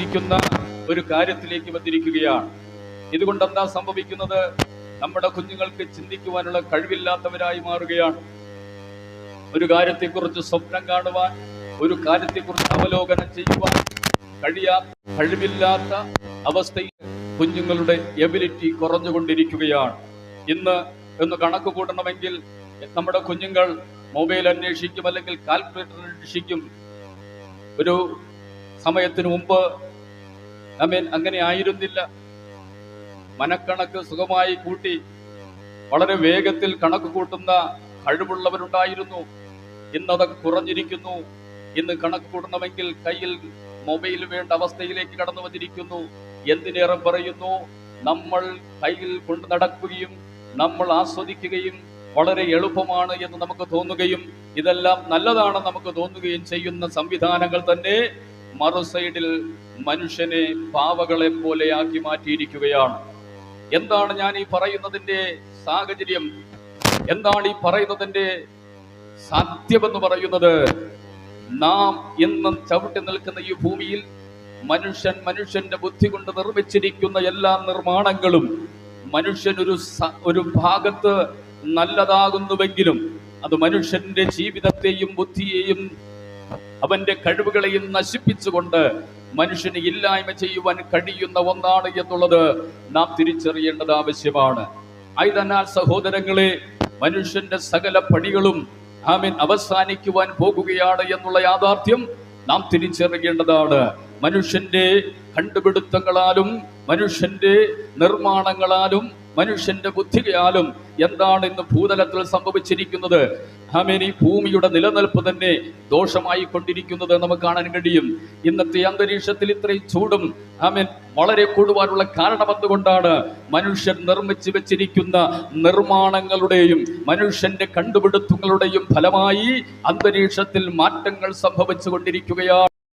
ഇരിക്കുന്ന ഒരു കാര്യത്തിലേക്ക് വന്നിരിക്കുകയാണ്. ഇതുകൊണ്ട് എന്താ സംഭവിക്കുന്നത്? നമ്മുടെ കുഞ്ഞുങ്ങൾക്ക് ചിന്തിക്കുവാനുള്ള കഴിവില്ലാത്തവരായി മാറുകയാണ്. ഒരു കാര്യത്തെക്കുറിച്ച് സ്വപ്നം കാണുവാൻ, ഒരു കാര്യത്തെക്കുറിച്ച് അവലോകനം ചെയ്യുവാൻ കഴിവില്ലാത്ത അവസ്ഥയിൽ കുഞ്ഞുങ്ങളുടെ എബിലിറ്റി കുറഞ്ഞുകൊണ്ടിരിക്കുകയാണ്. ഇന്ന് കണക്ക് കൂട്ടണമെങ്കിൽ നമ്മുടെ കുഞ്ഞുങ്ങൾ മൊബൈൽ അന്വേഷിക്കും, അല്ലെങ്കിൽ കാൽക്കുലേറ്റർ അന്വേഷിക്കും. ഒരു സമയത്തിന് മുമ്പ് അങ്ങനെ ആയിരുന്നില്ല. മനക്കണക്ക് സുഖമായി കൂട്ടി വളരെ വേഗത്തിൽ കണക്ക് കൂട്ടുന്ന കഴിവുള്ളവരുണ്ടായിരുന്നു. ഇന്നതൊക്കെ കുറഞ്ഞിരിക്കുന്നു. ഇന്ന് കണക്ക് കൂട്ടണമെങ്കിൽ കയ്യിൽ മൊബൈൽ വേണ്ട അവസ്ഥയിലേക്ക് കടന്നു വന്നിരിക്കുന്നു. എന്തിനേറെ പറയുന്നു, നമ്മൾ കയ്യിൽ കൊണ്ട് നടക്കുകയും നമ്മൾ ആസ്വദിക്കുകയും വളരെ എളുപ്പമാണ് എന്ന് നമുക്ക് തോന്നുകയും ഇതെല്ലാം നല്ലതാണെന്ന് നമുക്ക് തോന്നുകയും ചെയ്യുന്ന സംവിധാനങ്ങൾ തന്നെ മറുസൈഡിൽ മനുഷ്യനെ പാവകളെ പോലെയാക്കി മാറ്റിയിരിക്കുകയാണ്. എന്താണ് ഞാൻ ഈ പറയുന്നതിന്റെ സാഹചര്യം? എന്താണ് ഈ പറയുന്നതിന്റെ സത്യമെന്ന് പറയുന്നത്? നാം ഇന്നും ചവിട്ടി നിൽക്കുന്ന ഈ ഭൂമിയിൽ മനുഷ്യന്റെ ബുദ്ധി കൊണ്ട് നിർമ്മിച്ചിരിക്കുന്ന എല്ലാ നിർമ്മാണങ്ങളും മനുഷ്യൻ ഒരു ഭാഗത്ത് നല്ലതാകുന്നുവെങ്കിലും അത് മനുഷ്യന്റെ ജീവിതത്തെയും ബുദ്ധിയെയും അവന്റെ കഴിവുകളെയും നശിപ്പിച്ചുകൊണ്ട് മനുഷ്യന് ഇല്ലായ്മ ചെയ്യുവാൻ കഴിയുന്ന ഒന്നാണ് എന്നുള്ളത് നാം തിരിച്ചറിയേണ്ടത് ആവശ്യമാണ്. ആയതിനാൽ സഹോദരങ്ങളെ, മനുഷ്യന്റെ സകല പണികളും അവസാനിക്കുവാൻ പോകുകയാണ് എന്നുള്ള യാഥാർത്ഥ്യം നാം തിരിച്ചറിയേണ്ടതാണ്. മനുഷ്യന്റെ കണ്ടുപിടുത്തങ്ങളാലും മനുഷ്യന്റെ നിർമ്മാണങ്ങളാലും മനുഷ്യന്റെ ബുദ്ധിയാലും എന്താണ് ഇന്ന് ഭൂതലത്തിൽ സംഭവിച്ചിരിക്കുന്നത്? ഈ ഭൂമിയുടെ നിലനിൽപ്പ് തന്നെ ദോഷമായി കൊണ്ടിരിക്കുന്നത് നമുക്ക് കാണാൻ കഴിയും. ഇന്നത്തെ അന്തരീക്ഷത്തിൽ ഇത്രയും ചൂടും വളരെ കൂടുവാനുള്ള കാരണം എന്തുകൊണ്ടാണ്? മനുഷ്യൻ നിർമ്മിച്ചു വെച്ചിരിക്കുന്ന നിർമ്മാണങ്ങളുടെയും മനുഷ്യന്റെ കണ്ടുപിടുത്തങ്ങളുടെയും ഫലമായി അന്തരീക്ഷത്തിൽ മാറ്റങ്ങൾ സംഭവിച്ചു കൊണ്ടിരിക്കുകയാണ്.